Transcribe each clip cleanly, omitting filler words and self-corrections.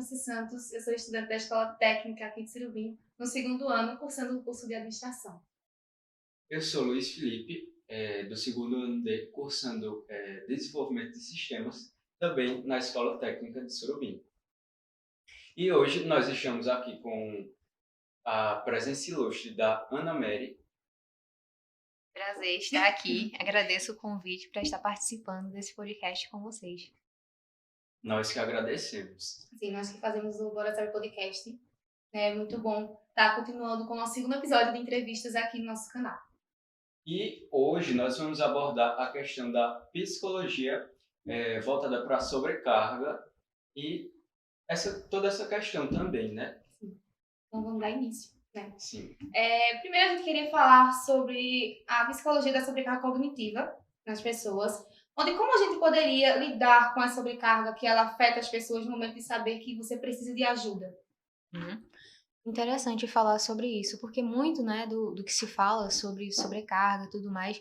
Franci Santos, eu sou estudante da Escola Técnica aqui de Surubim, no segundo ano, cursando o curso de Administração. Eu sou Luiz Felipe, do segundo ano D, cursando Desenvolvimento de Sistemas, também na Escola Técnica de Surubim. E hoje nós estamos aqui com a presença ilustre da Ana Mary. Prazer estar aqui. Agradeço o convite para estar participando desse podcast com vocês. Nós que agradecemos. Sim, nós que fazemos o Bora Saber Podcast. É muito bom estar continuando com o nosso segundo episódio de entrevistas aqui no nosso canal. E hoje nós vamos abordar a questão da psicologia voltada para a sobrecarga e toda essa questão também, né? Sim. Então vamos dar início, né? Sim. Primeiro a gente queria falar sobre a psicologia da sobrecarga cognitiva nas pessoas, onde como a gente poderia lidar com a sobrecarga que ela afeta as pessoas no momento de saber que você precisa de ajuda. Interessante falar sobre isso, porque muito, né, do que se fala sobre sobrecarga e tudo mais,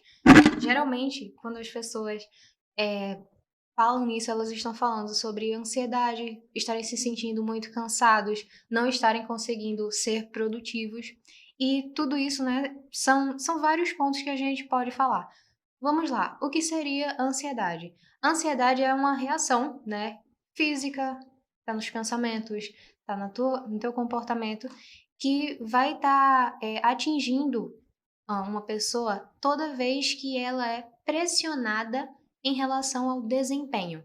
geralmente, quando as pessoas falam nisso, elas estão falando sobre ansiedade, estarem se sentindo muito cansados, não estarem conseguindo ser produtivos, e tudo isso, né, são vários pontos que a gente pode falar. Vamos lá, o que seria ansiedade? Ansiedade é uma reação, né, física, está nos pensamentos, está no teu comportamento, que vai estar atingindo uma pessoa toda vez que ela é pressionada em relação ao desempenho.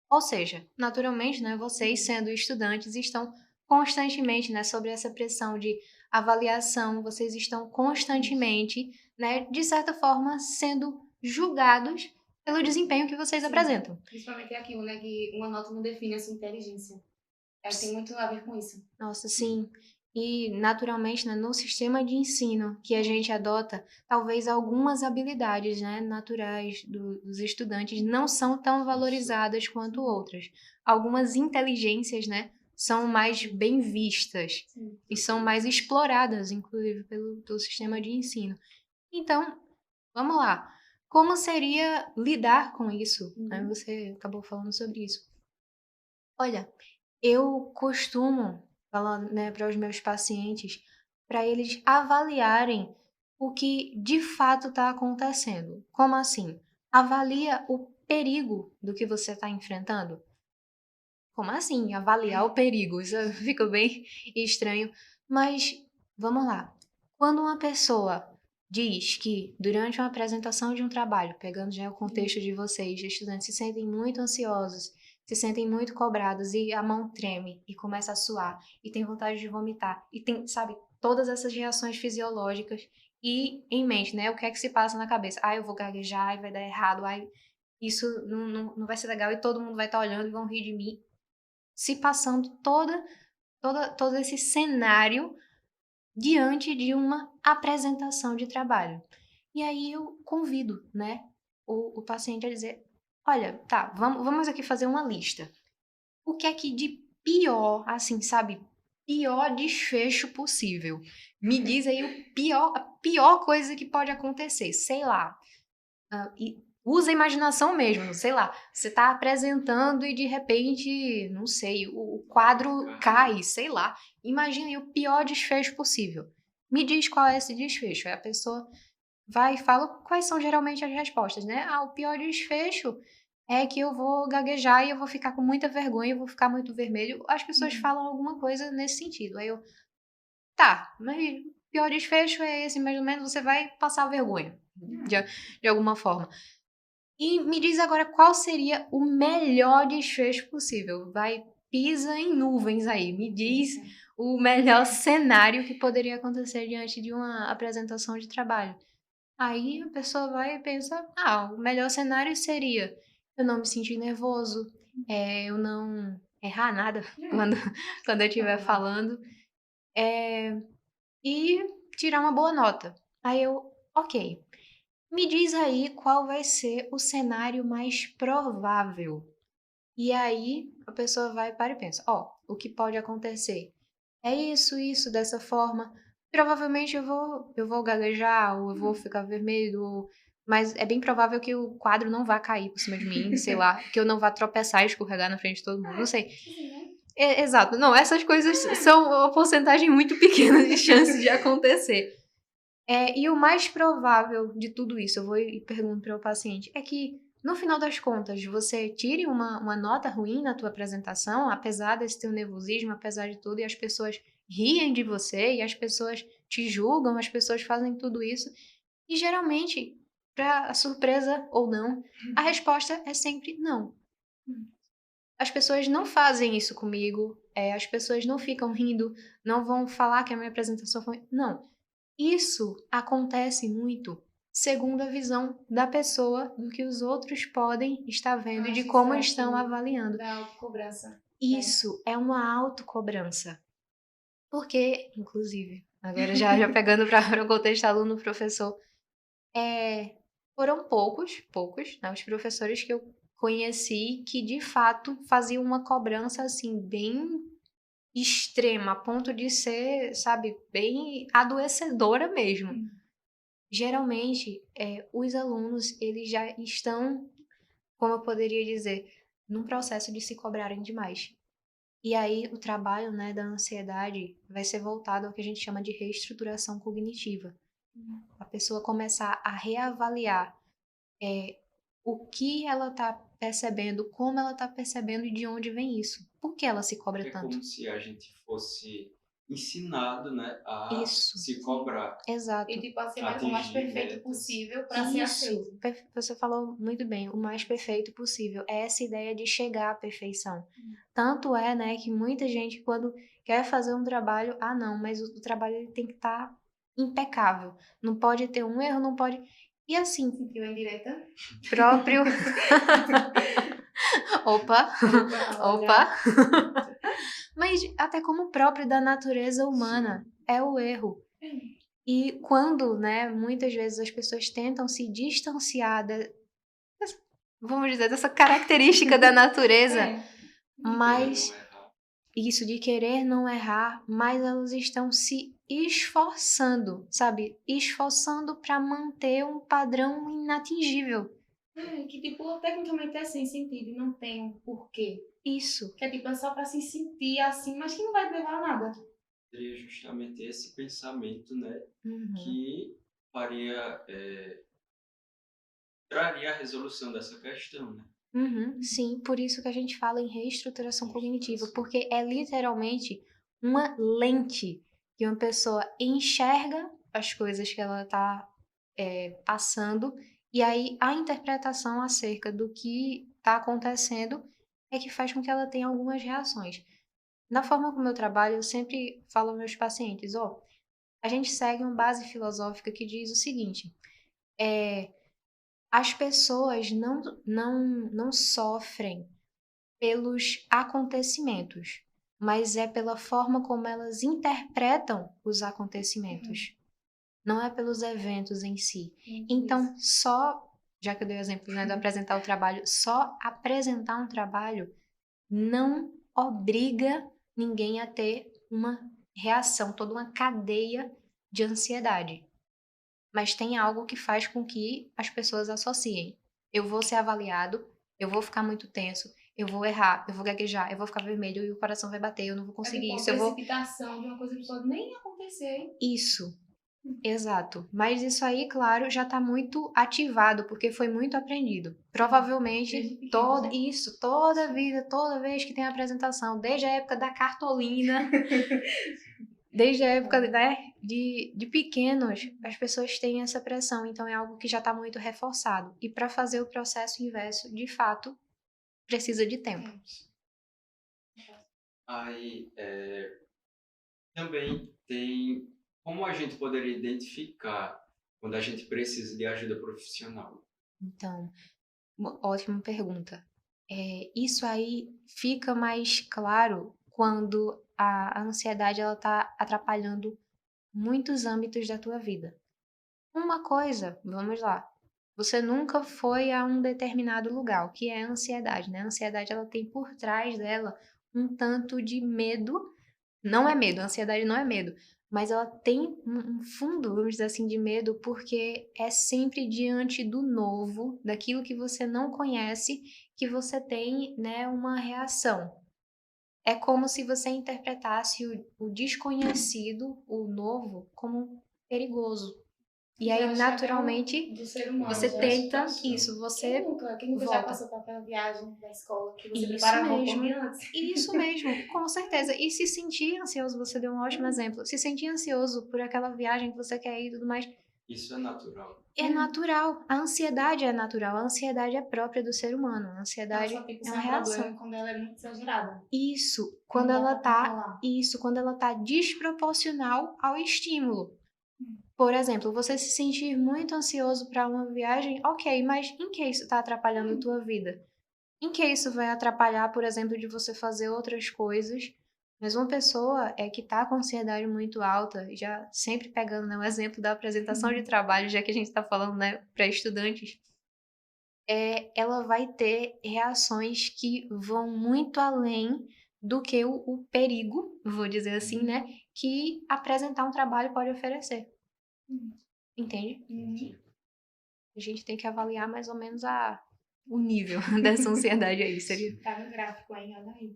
Ou seja, naturalmente, né, vocês sendo estudantes estão constantemente, né, sob essa pressão de avaliação, vocês estão constantemente, né, de certa forma, sendo julgados pelo desempenho que vocês apresentam. Principalmente aquilo, né, que uma nota não define a sua inteligência. Tem muito a ver com isso. Nossa, sim. E, naturalmente, né, no sistema de ensino que a gente adota, talvez algumas habilidades, né, naturais dos estudantes não são tão valorizadas quanto outras. Algumas inteligências, né, são mais bem vistas. Sim. E são mais exploradas, inclusive, pelo sistema de ensino. Então, vamos lá. Como seria lidar com isso? Né? Você acabou falando sobre isso. Olha, eu costumo falar, né, para os meus pacientes, para eles avaliarem o que de fato está acontecendo. Como assim? Avalia o perigo do que você está enfrentando. Como assim? Avaliar o perigo? Isso fica bem estranho. Mas vamos lá. Quando uma pessoa diz que durante uma apresentação de um trabalho, pegando já o contexto de vocês, os estudantes se sentem muito ansiosos, se sentem muito cobrados e a mão treme e começa a suar e tem vontade de vomitar e tem, sabe, todas essas reações fisiológicas e em mente, né? O que é que se passa na cabeça? Eu vou gaguejar e vai dar errado, isso não vai ser legal e todo mundo vai estar olhando e vão rir de mim. Se passando todo esse cenário diante de uma apresentação de trabalho. E aí eu convido, né, o paciente a dizer, olha, tá, vamos aqui fazer uma lista. O que é que de pior, assim, sabe, pior desfecho possível? Me diz aí a pior coisa que pode acontecer, sei lá. Usa a imaginação mesmo, sei lá. Você tá apresentando e de repente, não sei, o quadro cai, sei lá. Imagina aí o pior desfecho possível. Me diz qual é esse desfecho. Aí a pessoa vai e fala quais são geralmente as respostas, né? O pior desfecho é que eu vou gaguejar e eu vou ficar com muita vergonha, eu vou ficar muito vermelho. As pessoas falam alguma coisa nesse sentido. Aí eu, tá, mas o pior desfecho é esse, mais ou menos, você vai passar vergonha, de alguma forma. E me diz agora qual seria o melhor desfecho possível. Vai, pisa em nuvens aí. Me diz o melhor cenário que poderia acontecer diante de uma apresentação de trabalho. Aí a pessoa vai e pensa, o melhor cenário seria eu não me sentir nervoso, eu não errar nada quando eu estiver falando, e tirar uma boa nota. Aí eu, ok. Me diz aí qual vai ser o cenário mais provável. E aí a pessoa vai para e pensa, o que pode acontecer? É isso, dessa forma. Provavelmente eu vou gaguejar, ou eu vou ficar vermelho, mas é bem provável que o quadro não vá cair por cima de mim, sei lá, que eu não vá tropeçar e escorregar na frente de todo mundo, não sei. Exato. Não, essas coisas são uma porcentagem muito pequena de chance de acontecer. E o mais provável de tudo isso, eu vou e pergunto para o paciente, é que, no final das contas, você tire uma nota ruim na tua apresentação, apesar desse teu nervosismo, apesar de tudo, e as pessoas riem de você, e as pessoas te julgam, as pessoas fazem tudo isso. E, geralmente, para surpresa ou não, a resposta é sempre não. As pessoas não fazem isso comigo, as pessoas não ficam rindo, não vão falar que a minha apresentação foi... Não. Isso acontece muito segundo a visão da pessoa do que os outros podem estar vendo e de como estão avaliando. Da autocobrança. Isso é uma autocobrança. Porque, inclusive, agora já pegando para o contexto aluno-professor, foram poucos, né, os professores que eu conheci que, de fato, faziam uma cobrança, assim, bem extrema, a ponto de ser, sabe, bem adoecedora mesmo. Geralmente, os alunos, eles já estão, como eu poderia dizer, num processo de se cobrarem demais. E aí, o trabalho, né, da ansiedade vai ser voltado ao que a gente chama de reestruturação cognitiva. A pessoa começar a reavaliar o que ela está percebendo, como ela está percebendo e de onde vem isso. Por que ela se cobra tanto? É como se a gente fosse ensinado, né, a Isso. se cobrar. Exato. E tipo, a ser o mais perfeito possível para ser aceito. Você falou muito bem, o mais perfeito possível. É essa ideia de chegar à perfeição. Tanto é, né, que muita gente, quando quer fazer um trabalho, não, mas o trabalho ele tem que estar impecável. Não pode ter um erro, não pode... E assim... Sentiu a indireta? Próprio... Opa! Mas até como próprio da natureza humana, é o erro. E quando, né, muitas vezes as pessoas tentam se distanciar vamos dizer, dessa característica da natureza, mas isso de querer não errar, mas elas estão se esforçando, sabe? Esforçando para manter um padrão inatingível. Que tipo, tecnicamente é sem sentido e não tem um porquê. Isso. Que é tipo, é só pra se sentir assim, mas que não vai levar a nada. Seria justamente esse pensamento, né, que traria a resolução dessa questão, né? Sim, por isso que a gente fala em reestruturação cognitiva, porque é literalmente uma lente que uma pessoa enxerga as coisas que ela está passando, e aí a interpretação acerca do que está acontecendo é que faz com que ela tenha algumas reações. Na forma como eu trabalho, eu sempre falo aos meus pacientes, a gente segue uma base filosófica que diz o seguinte, as pessoas não sofrem pelos acontecimentos, mas é pela forma como elas interpretam os acontecimentos. Não é pelos eventos em si. Então, já que eu dei o exemplo, né, de apresentar o trabalho, só apresentar um trabalho não obriga ninguém a ter uma reação, toda uma cadeia de ansiedade. Mas tem algo que faz com que as pessoas associem. Eu vou ser avaliado, eu vou ficar muito tenso, eu vou errar, eu vou gaguejar, eu vou ficar vermelho e o coração vai bater, eu não vou conseguir isso. É uma precipitação de uma coisa que pode nem acontecer. Isso, exato. Mas isso aí, claro, já está muito ativado, porque foi muito aprendido. Provavelmente, toda vida, toda vez que tem apresentação, desde a época da cartolina... Desde a época, né, de pequenos, as pessoas têm essa pressão, então é algo que já está muito reforçado. E para fazer o processo inverso, de fato, precisa de tempo. Aí, também tem como a gente poderia identificar quando a gente precisa de ajuda profissional? Então, uma ótima pergunta. Isso aí fica mais claro quando a ansiedade está atrapalhando muitos âmbitos da tua vida. Uma coisa, vamos lá, você nunca foi a um determinado lugar, o que é a ansiedade, né? A ansiedade, ela tem por trás dela um tanto de medo, não é medo, a ansiedade não é medo, mas ela tem um fundo, vamos dizer assim, de medo, porque é sempre diante do novo, daquilo que você não conhece, que você tem, né, uma reação. é como se você interpretasse o desconhecido, o novo, como perigoso. E Já aí, acho que até naturalmente, do ser humano, você já. tenta Aceitação. isso, você Quem nunca já volta. passou por aquela viagem da escola que você Isso prepara a roupa um mesmo. dia antes? Isso mesmo, com certeza. E se sentir ansioso, você deu um ótimo exemplo. Se sentir ansioso por aquela viagem que você quer ir e tudo mais, Isso é natural. é natural. A ansiedade é natural. A ansiedade é própria do ser humano. A Ela ansiedade só tem que é ser uma um problema reação. quando ela é muito exagerada. Isso, Não dá pra controlar. quando ela tá desproporcional ao estímulo. Por exemplo, você se sentir muito ansioso para uma viagem, ok, mas em que isso está atrapalhando a tua vida? Em que isso vai atrapalhar, por exemplo, de você fazer outras coisas? Mas uma pessoa que está com ansiedade muito alta, já sempre pegando, né, o exemplo da apresentação de trabalho, já que a gente está falando, né, para estudantes, ela vai ter reações que vão muito além do que o perigo, vou dizer assim, né, que apresentar um trabalho pode oferecer. Entende? Entendi. A gente tem que avaliar mais ou menos o nível dessa ansiedade aí, seria. Tá no gráfico aí, olha aí.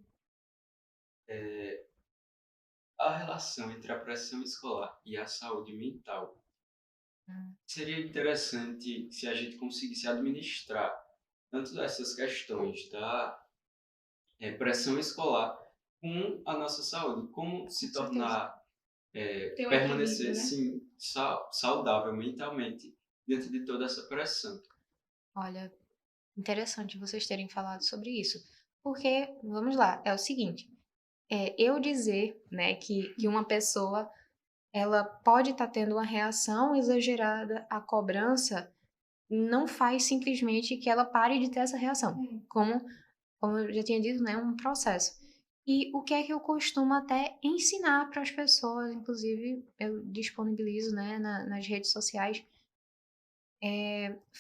A relação entre a pressão escolar e a saúde mental. Seria interessante se a gente conseguisse administrar tanto dessas questões da pressão escolar com a nossa saúde, como se Com certeza. tornar, Tem um permanecer equilíbrio, né? sim, saudável mentalmente diante de toda essa pressão. Olha, interessante vocês terem falado sobre isso. Porque, vamos lá, é o seguinte, eu dizer, né, que uma pessoa ela pode estar tendo uma reação exagerada à cobrança, não faz simplesmente que ela pare de ter essa reação. Como eu já tinha dito, né, um processo. E o que é que eu costumo até ensinar para as pessoas, inclusive eu disponibilizo, né, nas redes sociais,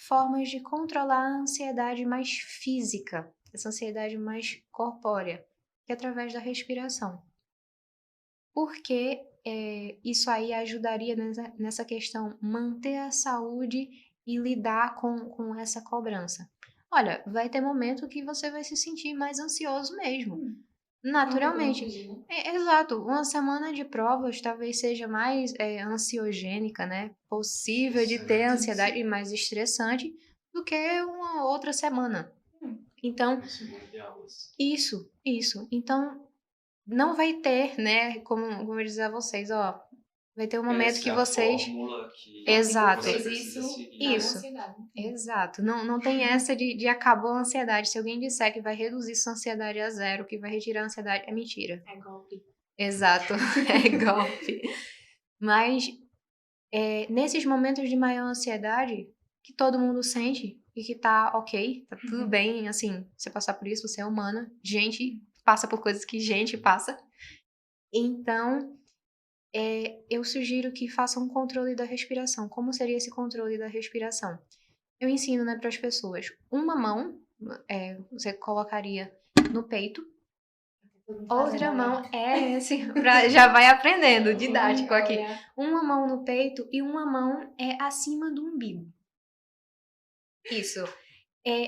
formas de controlar a ansiedade mais física, essa ansiedade mais corpórea, que é através da respiração. Porque isso aí ajudaria nessa questão manter a saúde e lidar com essa cobrança. Olha, vai ter momento que você vai se sentir mais ansioso mesmo. Naturalmente. Não tem como fugir, né? Exato. Uma semana de provas talvez seja mais ansiogênica, né? Possível de ter Estressante, ansiedade sim. e mais estressante do que uma outra semana. Então, Uma semana de aulas. isso. Então, não vai ter, né? Como eu dizer a vocês, ó. Vai ter um momento Essa que é a vocês. fórmula que Exato. você Fez precisa isso, seguir. acabou a Isso. ansiedade. Exato. Não tem essa de acabou a ansiedade. Se alguém disser que vai reduzir sua ansiedade a zero, que vai retirar a ansiedade, é mentira. É golpe. Exato. É golpe. Mas nesses momentos de maior ansiedade, que todo mundo sente e que tá ok, tá tudo bem, assim, você passar por isso, você é humana, gente passa por coisas que gente passa. Então, eu sugiro que faça um controle da respiração. Como seria esse controle da respiração? Eu ensino, né, para as pessoas. Uma mão, você colocaria no peito. Outra mão já vai aprendendo, didático aqui. Uma mão no peito e uma mão acima do umbigo. Isso.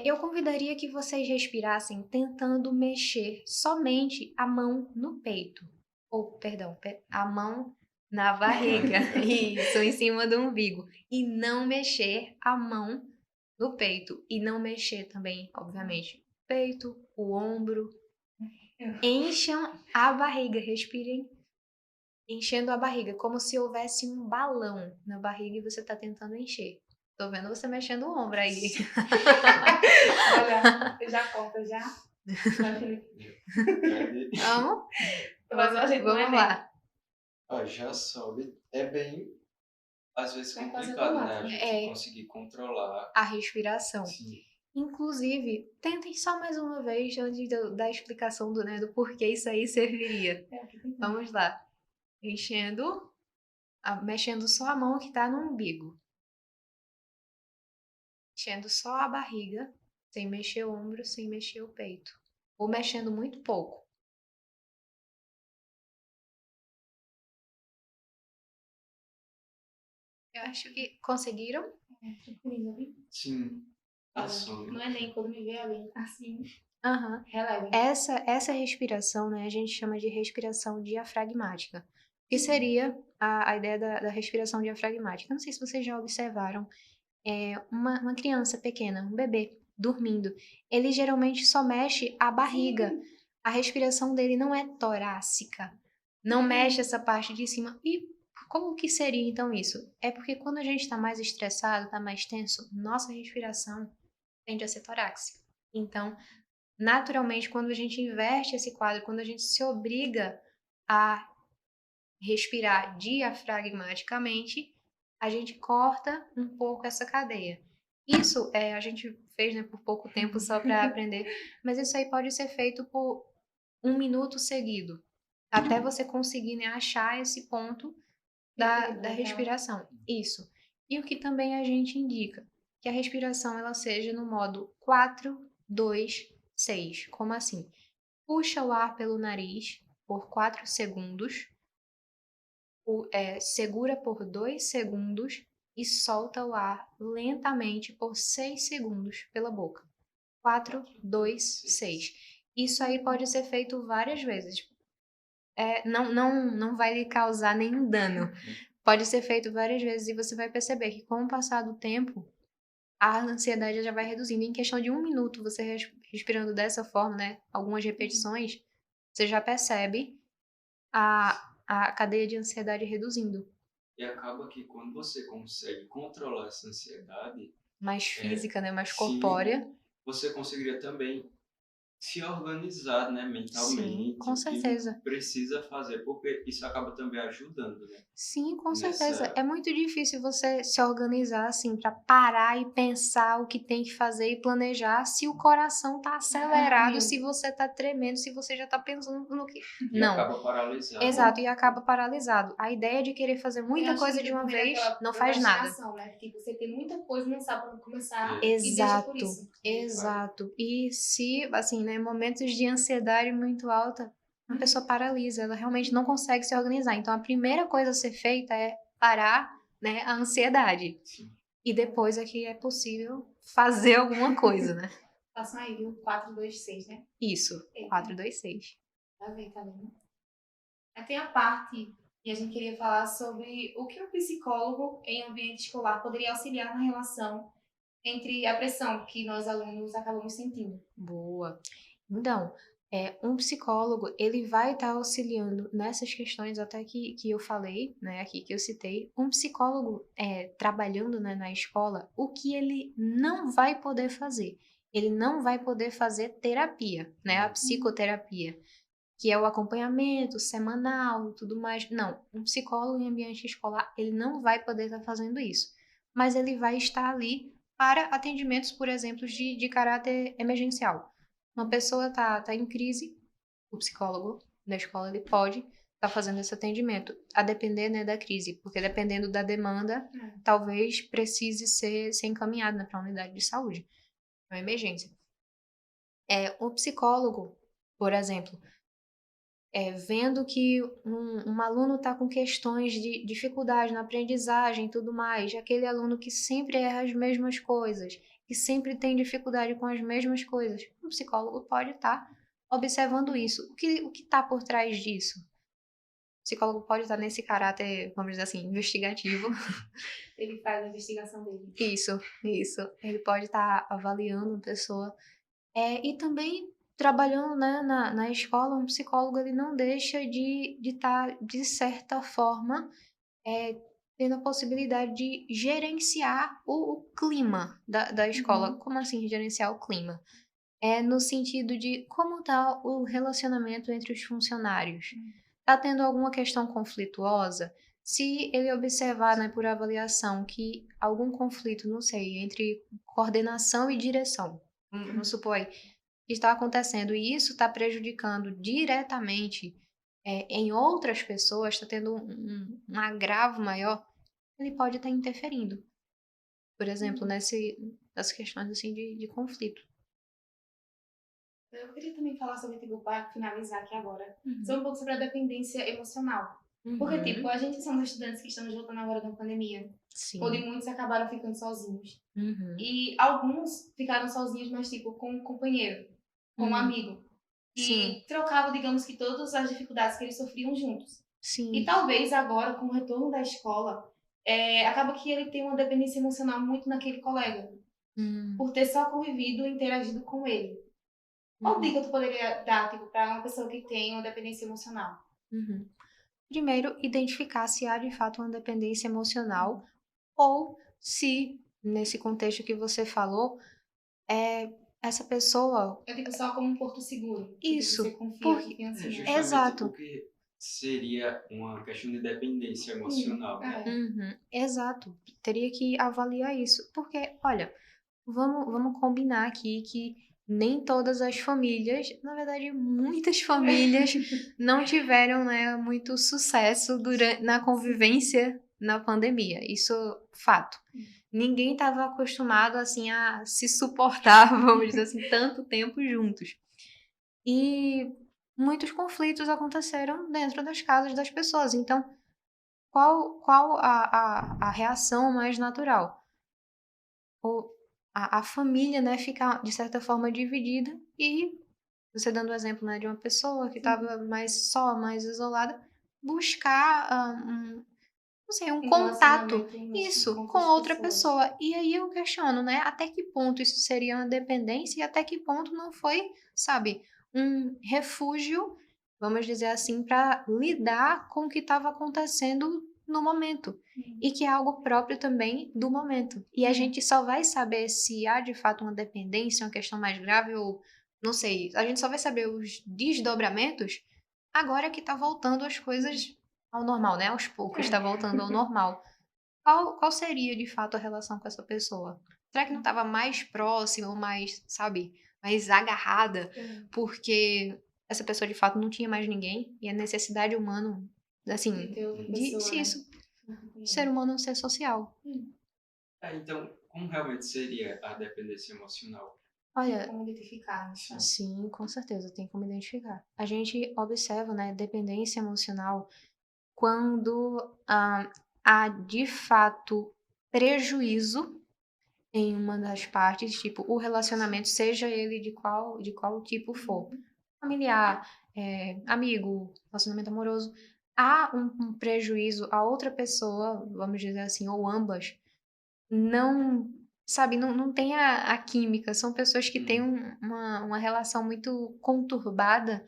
Eu convidaria que vocês respirassem tentando mexer somente a mão no peito. Ou, perdão, a mão na barriga. Isso, em cima do umbigo. E não mexer a mão no peito. E não mexer também, obviamente, o peito, o ombro. Encham a barriga, respirem enchendo a barriga, como se houvesse um balão na barriga e você tá tentando encher. Tô vendo você mexendo o ombro aí. Olha, eu já conto, já. Vamos? Mas a gente não é Vamos lá. Já sobe. É bem, às vezes, Vai fazer complicado, né? A automático. gente conseguir controlar. A respiração. Sim. Inclusive, tentem só mais uma vez antes da explicação do porquê isso aí serviria. Vamos lá. Mexendo só a mão que tá no umbigo. Mexendo só a barriga, sem mexer o ombro, sem mexer o peito. Ou mexendo muito pouco. Eu acho que conseguiram. Sim. Assume. Não é nem quando me vê ali, assim. Aham. Releve. Essa respiração, né, a gente chama de respiração diafragmática. O que seria a ideia da respiração diafragmática? Eu não sei se vocês já observaram, uma criança pequena, um bebê, dormindo, ele geralmente só mexe a barriga. Sim. A respiração dele não é torácica, não mexe essa parte de cima. E como que seria então isso? É porque quando a gente está mais estressado, está mais tenso, nossa respiração tende a ser torácica. Então, naturalmente, quando a gente inverte esse quadro, quando a gente se obriga a respirar diafragmaticamente, a gente corta um pouco essa cadeia. Isso a gente fez, né, por pouco tempo só para aprender, mas isso aí pode ser feito por 1 minuto seguido, até você conseguir, né, achar esse ponto da respiração. Isso. E o que também a gente indica? Que a respiração ela seja no modo 4-2-6. Como assim? Puxa o ar pelo nariz por 4 segundos, segura por 2 segundos e solta o ar lentamente por 6 segundos pela boca. 4-2-6. Isso aí pode ser feito várias vezes. Não vai lhe causar nenhum dano. Pode ser feito várias vezes e você vai perceber que com o passar do tempo, a ansiedade já vai reduzindo. Em questão de 1 minuto, você respirando dessa forma, né, algumas repetições, você já percebe a cadeia de ansiedade reduzindo. E acaba que quando você consegue controlar essa ansiedade, Mais física, né, mais sim, corpórea. você conseguiria também se organizar, né, Sim, mentalmente, com o que certeza. precisa fazer, porque isso acaba também ajudando, né, Sim, com certeza. nessa... É muito difícil você se organizar assim para parar e pensar o que tem que fazer e planejar se o coração tá acelerado, se você tá tremendo, se você já tá pensando no que. E Não. acaba paralisado. Exato, e acaba paralisado. A ideia de querer fazer Eu muita acho coisa que de uma também vez daquela não faz nada. procrastinação, né? Tipo, você tem muita coisa, não sabe quando começar É. e deixa por Exato, isso. exato. E se, assim, né, momentos de ansiedade muito alta, a pessoa paralisa, ela realmente não consegue se organizar. Então, a primeira coisa a ser feita é parar, né, a ansiedade. Sim. E depois é que é possível fazer alguma coisa, né? Façam aí, viu? 4-2-6, né? Isso, Eita. 4-2-6. Tá vendo? Aí tem a parte que a gente queria falar sobre o que um psicólogo em ambiente escolar poderia auxiliar na relação entre a pressão que nós alunos acabamos sentindo. Boa. Então, um psicólogo, ele vai estar auxiliando nessas questões até que eu falei, né, aqui que eu citei. Um psicólogo trabalhando, né, na escola, o que ele não vai poder fazer? Ele não vai poder fazer terapia, né, a psicoterapia, que é o acompanhamento semanal e tudo mais. Não, um psicólogo em ambiente escolar, ele não vai poder estar fazendo isso. Mas ele vai estar ali para atendimentos, por exemplo, de caráter emergencial. Uma pessoa tá em crise, o psicólogo da escola ele pode estar fazendo esse atendimento, a depender, né, da crise, porque dependendo da demanda, talvez precise ser encaminhado, né, para a unidade de saúde, é uma emergência. O psicólogo, por exemplo, vendo que um aluno está com questões de dificuldade na aprendizagem e tudo mais, aquele aluno que sempre erra as mesmas coisas, que sempre tem dificuldade com as mesmas coisas, o psicólogo pode estar observando isso. O que está por trás disso? O psicólogo pode estar nesse caráter, vamos dizer assim, investigativo. Ele faz a investigação dele. Isso. Ele pode estar avaliando a pessoa. E também trabalhando, né, na escola, um psicólogo ele não deixa de estar, de certa forma, tendo a possibilidade de gerenciar o clima da escola. Como assim gerenciar o clima? No sentido de como está o relacionamento entre os funcionários. Está tendo alguma questão conflituosa? Se ele observar, né, por avaliação que algum conflito, não sei, entre coordenação e direção, vamos supor aí, está acontecendo e isso está prejudicando diretamente em outras pessoas, está tendo um agravo maior, ele pode estar interferindo, por exemplo, nessas questões assim, de conflito. Eu queria também falar sobre, tipo, para finalizar aqui agora, sobre um pouco sobre a dependência emocional. Porque, tipo, a gente somos estudantes que estamos voltando agora da pandemia, Sim. onde muitos acabaram ficando sozinhos. Uhum. E alguns ficaram sozinhos, mas, tipo, com um companheiro. com um amigo. Sim, E trocavam, digamos que, todas as dificuldades que eles sofriam juntos. E sim. talvez agora, com o retorno da escola, acaba que ele tem uma dependência emocional muito naquele colega, Hum, por ter só convivido e interagido com ele. Qual uhum, dica tu poderia dar, tipo, para uma pessoa que tem uma dependência emocional? uhum. Primeiro, identificar se há de fato uma dependência emocional ou se, nesse contexto que você falou, essa pessoa. Eu digo só como um porto seguro, que tipo, você Isso, confia, porque. confiança no outro. Justamente Exato. porque seria uma questão de dependência emocional, né? Uhum, exato. Teria que avaliar isso. Porque, olha, vamos combinar aqui que nem todas as famílias, na verdade, muitas famílias não tiveram, né, muito sucesso na convivência na pandemia. Isso é fato. Ninguém estava acostumado assim a se suportar, vamos dizer assim, tanto tempo juntos. E muitos conflitos aconteceram dentro das casas das pessoas. Então, qual a reação mais natural? Ou a família, né, ficar, de certa forma, dividida e, você dando o exemplo, né, de uma pessoa que estava mais só, mais isolada, buscar não sei, um Um contato, relacionamento com isso, com outras outra pessoas. pessoa. E aí eu questiono, né, até que ponto isso seria uma dependência e até que ponto não foi, sabe, um refúgio, vamos dizer assim, para lidar com o que estava acontecendo no momento. E que é algo próprio também do momento. E a gente só vai saber se há de fato uma dependência, uma questão mais grave ou não sei. A gente só vai saber os desdobramentos agora que tá voltando as coisas ao normal, né? Aos poucos está voltando ao normal. Qual seria de fato a relação com essa pessoa? Será que não estava mais próxima, ou mais, sabe, mais agarrada, porque essa pessoa de fato não tinha mais ninguém e a necessidade humana, De assim, ter outra de pessoa, se né? isso, ser humano é um ser social. Então, como realmente seria a dependência emocional? Tem Olha, como identificar, sabe? sim, com certeza, tem como identificar. A gente observa, né, dependência emocional quando há de fato prejuízo em uma das partes, tipo, o relacionamento, seja ele de qual tipo for, familiar, amigo, relacionamento amoroso, há um prejuízo a outra pessoa, vamos dizer assim, ou ambas, não, sabe, não tem a química, são pessoas que têm uma relação muito conturbada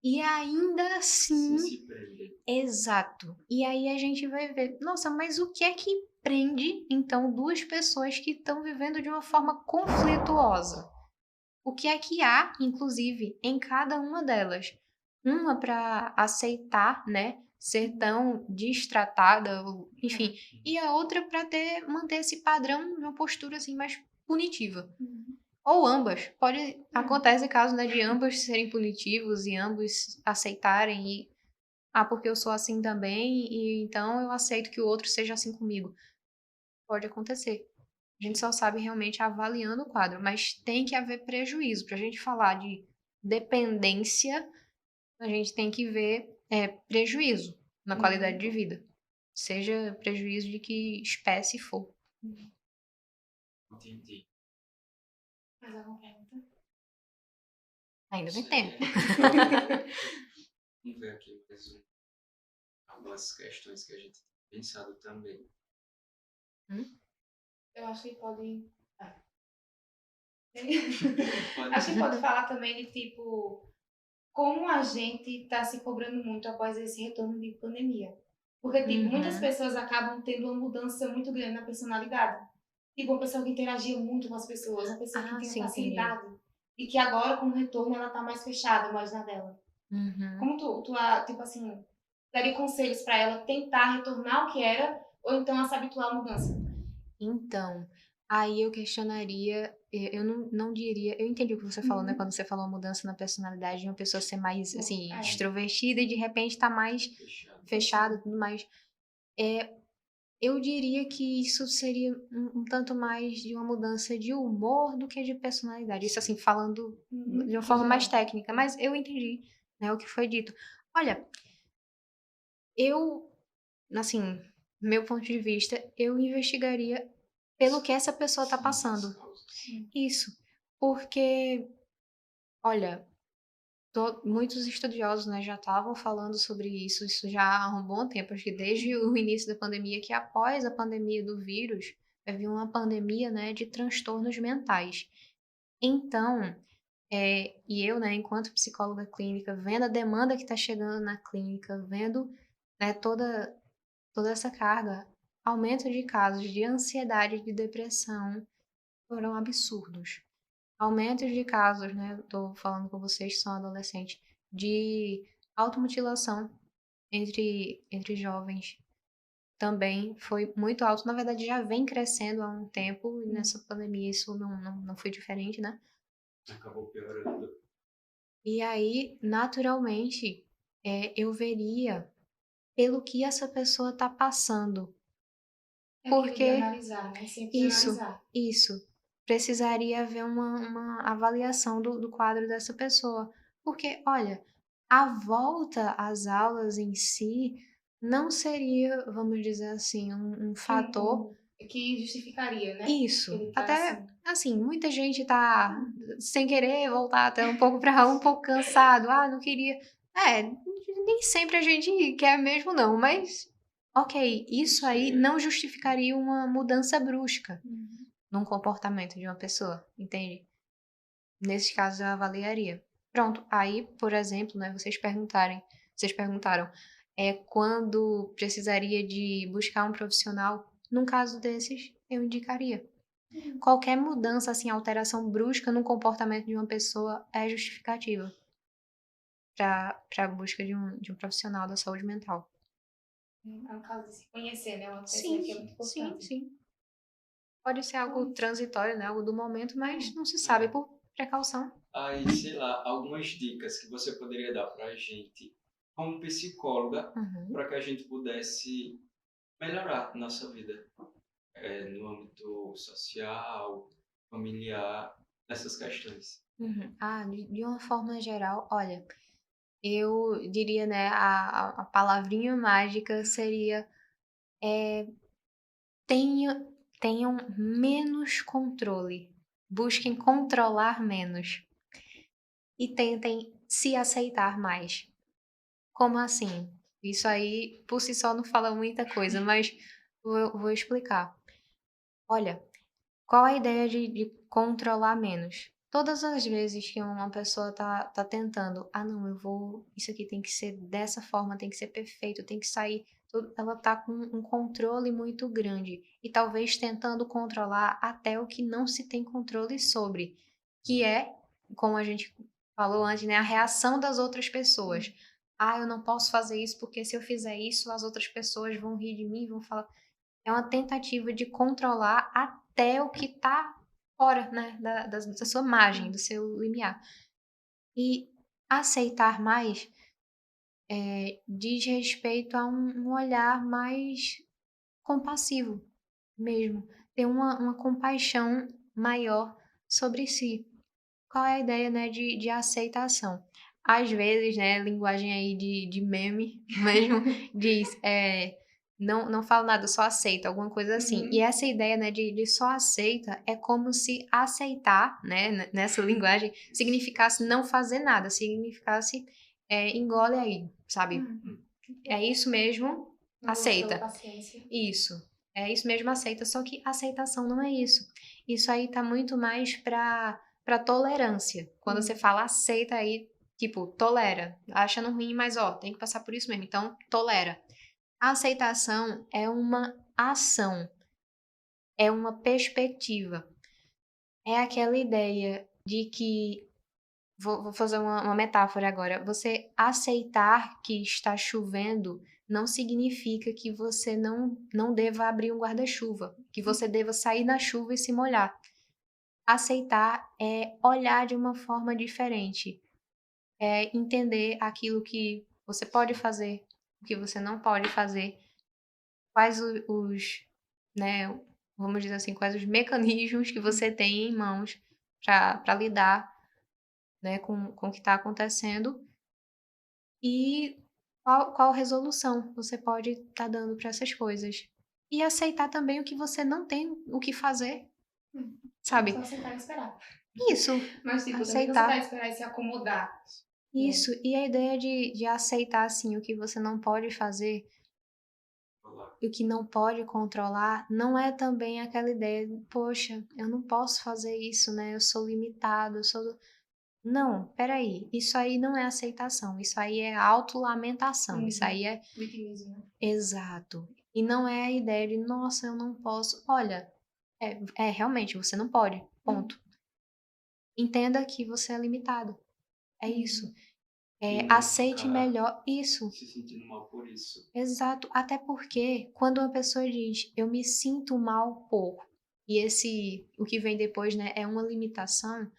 e ainda Sim, assim. se prende. Exato. E aí a gente vai ver, nossa, mas o que é que prende, então, duas pessoas que estão vivendo de uma forma conflituosa? O que é que há, inclusive, em cada uma delas? Uma para aceitar, né, ser tão destratada, enfim, e a outra para manter esse padrão de uma postura assim mais punitiva. Ou ambas. Acontece caso, né, de ambos serem punitivos e ambos aceitarem porque eu sou assim também, e então eu aceito que o outro seja assim comigo. Pode acontecer. A gente só sabe realmente avaliando o quadro, mas tem que haver prejuízo. Para a gente falar de dependência, a gente tem que ver prejuízo na qualidade de vida. Seja prejuízo de que espécie for. Entendi. Mais alguma pergunta? Ainda tem Isso tempo. Vamos ver aqui mais algumas questões que a gente tem pensado também. Eu acho que pode. Pode. Acho que pode falar também de tipo como a gente está se cobrando muito após esse retorno de pandemia. Porque, tipo, muitas Uhum. pessoas acabam tendo uma mudança muito grande na personalidade. Tipo, uma pessoa que interagia muito com as pessoas, uma pessoa que Ah, tinha sim, entendi. facilidade. E que agora, com o retorno, ela tá mais fechada, mais na dela. Uhum. Como tipo assim, daria conselhos para ela tentar retornar ao que era, ou então a se habituar à mudança? Então, aí eu questionaria, eu não diria, eu entendi o que você falou, né? Quando você falou a mudança na personalidade de uma pessoa ser mais, assim, É. extrovertida e de repente tá mais Fechado. fechada e tudo mais. Eu diria que isso seria um tanto mais de uma mudança de humor do que de personalidade. Isso, assim, falando de uma forma mais técnica, mas eu entendi, né, o que foi dito. Olha, eu, assim, meu ponto de vista, eu investigaria pelo que essa pessoa tá Sim, as passando. causas. Isso, porque, Olha, muitos estudiosos, né, já estavam falando sobre isso já há um bom tempo, acho que desde o início da pandemia, que após a pandemia do vírus, vai vir uma pandemia, né, de transtornos mentais. Então, e eu, né, enquanto psicóloga clínica, vendo a demanda que está chegando na clínica, vendo, né, toda essa carga, aumento de casos de ansiedade, de depressão, foram absurdos. Aumentos de casos, né, tô falando com vocês que são adolescentes, de automutilação entre jovens também foi muito alto. Na verdade, já vem crescendo há um tempo, e nessa pandemia isso não foi diferente, né? Acabou piorando. E aí, naturalmente, eu veria pelo que essa pessoa está passando. É aquilo de Porque analisar, né? Sempre isso, analisar. isso. Precisaria haver uma avaliação do quadro dessa pessoa. Porque, olha, a volta às aulas em si não seria, vamos dizer assim, um fator. Que justificaria, né? Isso. Ele tá Até, assim. assim, muita gente tá sem querer voltar até um pouco para um pouco cansado. Ah, não queria. Nem sempre a gente quer mesmo, não, mas. Ok, isso aí não justificaria uma mudança brusca num comportamento de uma pessoa, entende? Nesse caso eu avaliaria. Pronto, aí, por exemplo, né, vocês perguntaram, quando precisaria de buscar um profissional, num caso desses, eu indicaria. Qualquer mudança, assim, alteração brusca no comportamento de uma pessoa é justificativa para a busca de um profissional da saúde mental. É um caso de se conhecer, né? Uma pessoa Sim, que é muito sim, importante. sim. Pode ser algo transitório, né? Algo do momento, mas não se É. sabe por precaução. Aí, sei lá, algumas dicas que você poderia dar para a gente, como psicóloga, Uhum. para que a gente pudesse melhorar nossa vida no âmbito social, familiar, nessas questões. Uhum. De uma forma geral, olha, eu diria, né, a palavrinha mágica seria tenha, tenham menos controle. Busquem controlar menos. E tentem se aceitar mais. Como assim? Isso aí, por si só, não fala muita coisa, mas vou explicar. Olha, qual a ideia de controlar menos? Todas as vezes que uma pessoa tá tentando, não, isso aqui tem que ser dessa forma, tem que ser perfeito, tem que sair, ela tá com um controle muito grande e talvez tentando controlar até o que não se tem controle sobre, que é, como a gente falou antes, né, a reação das outras pessoas. Eu não posso fazer isso porque se eu fizer isso, as outras pessoas vão rir de mim, vão falar. É uma tentativa de controlar até o que está fora, né, da sua margem, do seu limiar. E aceitar mais diz respeito a um olhar mais compassivo mesmo, ter uma compaixão maior sobre si. Qual é a ideia, né, de aceitação? Às vezes, né, linguagem aí de meme mesmo, diz, não fala nada, só aceita, alguma coisa assim. E essa ideia, né, de só aceita é como se aceitar, né, nessa linguagem, significasse não fazer nada, significasse engole aí, sabe? É isso mesmo, Não aceita. paciência. Isso. É isso mesmo, aceita. Só que aceitação não é isso. Isso aí tá muito mais pra tolerância. Quando você fala aceita aí, tipo, tolera. Achando ruim, mas tem que passar por isso mesmo. Então, tolera. A aceitação é uma ação. É uma perspectiva. É aquela ideia de que. Vou fazer uma metáfora agora. Você aceitar que está chovendo não significa que você não deva abrir um guarda-chuva, que você deva sair na chuva e se molhar. Aceitar é olhar de uma forma diferente, é entender aquilo que você pode fazer, o que você não pode fazer, quais né, vamos dizer assim, quais os mecanismos que você tem em mãos para lidar, né, com o que está acontecendo e qual resolução você pode estar dando para essas coisas. E aceitar também o que você não tem o que fazer, sabe? Só aceitar e esperar. Isso, Mas, tipo, também não se aceitar. deve esperar e se acomodar. Isso, e a ideia de aceitar, assim, o que você não pode fazer e o que não pode controlar, não é também aquela ideia de, poxa, eu não posso fazer isso, né? Eu sou limitado, eu sou. Não, peraí, isso aí não é aceitação, isso aí é autolamentação, isso aí é Vitimismo, né? exato. E não é a ideia de, nossa, eu não posso. Olha, realmente, você não pode, ponto. Entenda que você é limitado, é isso. E não Aceite ficar melhor isso. se sentindo mal por isso. Exato, até porque quando uma pessoa diz eu me sinto mal por, e o que vem depois, né, é uma limitação,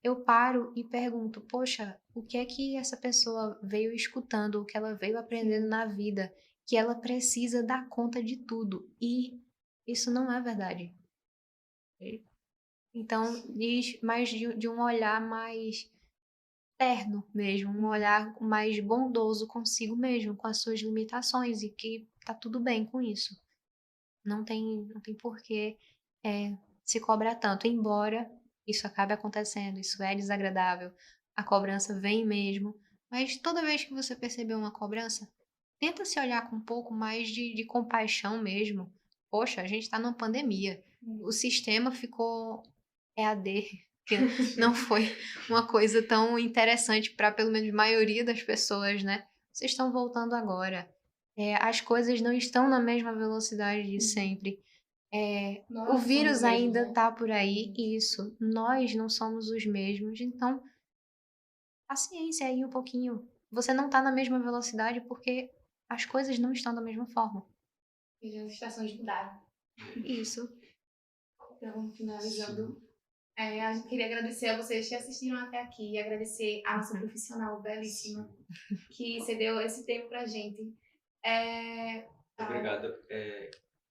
eu paro e pergunto, poxa, o que é que essa pessoa veio escutando, o que ela veio aprendendo na vida, que ela precisa dar conta de tudo, e isso não é verdade. Então, diz mais de um olhar mais terno mesmo, um olhar mais bondoso consigo mesmo, com as suas limitações, e que tá tudo bem com isso. Não tem porquê se cobrar tanto, embora isso acabe acontecendo, isso é desagradável, a cobrança vem mesmo, mas toda vez que você perceber uma cobrança, tenta se olhar com um pouco mais de compaixão mesmo. Poxa, a gente está numa pandemia, o sistema ficou EAD, que não foi uma coisa tão interessante para pelo menos a maioria das pessoas, né? Vocês estão voltando agora. As coisas não estão na mesma velocidade de sempre. Nós O não somos vírus os mesmos, ainda né? tá por aí, e isso, nós não somos os mesmos, então paciência aí um pouquinho. Você não tá na mesma velocidade porque as coisas não estão da mesma forma. E as estações mudaram. Isso. Então, finalizando, a gente queria agradecer a vocês que assistiram até aqui, e agradecer a nossa profissional belíssima, que cedeu esse tempo pra gente. Obrigado.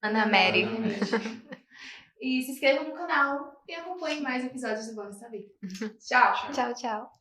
Ana Mary. Ana Mary. E se inscrevam no canal e acompanhem mais episódios do Vamos Saber. Tchau! Tchau, tchau.